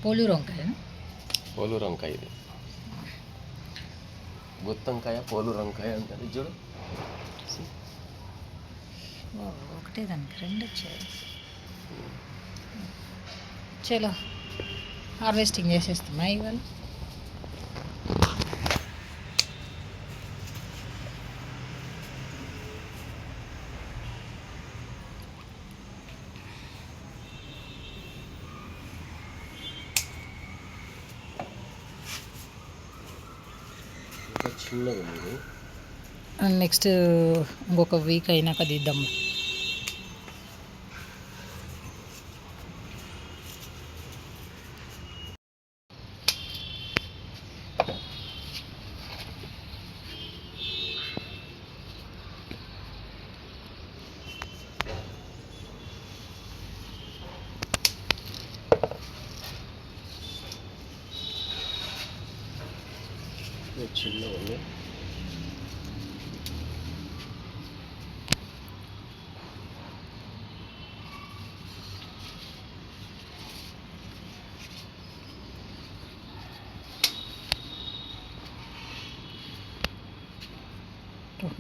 పోలూరు వంకాయ. పోలూరు వంకాయ ఇది, గుత్తంకాయ పోలూరు వంకాయ అంటారు చూడు. ఒకటే దానికి రెండు వచ్చాయి. చలో హార్వెస్టింగ్ చేసేస్తున్నా ఇవాళ. చిన్నగా ఉంది. నెక్స్ట్ ఇంకొక వీక్ అయినాక తీద్దాము. చిన్నగా ఉంది.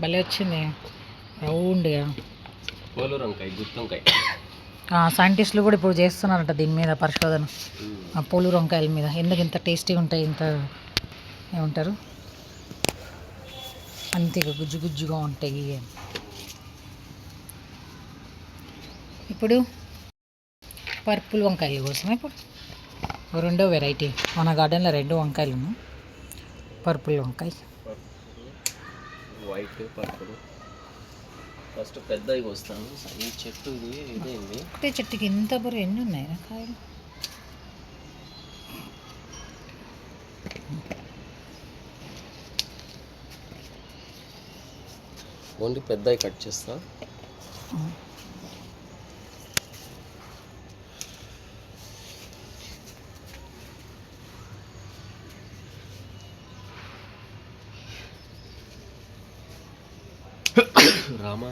భలే వచ్చింది రౌండ్గా. పోలూరు వంకాయ, గుత్తంకాయ. సైంటిస్టులు కూడా ఇప్పుడు చేస్తున్నారట దీని మీద పరిశోధన, పోలూరు వంకాయల మీద. ఎందుకు ఇంత టేస్టీగా ఉంటాయి, ఇంత ఏమంటారు అంతేగా గుజ్జు గుజ్జుగా ఉంటాయి. ఇప్పుడు పర్పుల్ వంకాయలు కోసం ఇప్పుడు రెండో వెరైటీ మన గార్డెన్లో రెండు వంకాయలు ఉన్నాయి. పర్పుల్ వంకాయ, వైట్, పర్పుల్. ఫస్ట్ పెద్దవి వస్తాను. ఈ చెట్టు ఇది ఇదేంది, ఒకటే చెట్టుకి ఇంత బరువు ఎన్ని ఉన్నాయి కాయలు. ఓన్లీ పెద్దవి కట్ చేస్తా. రామా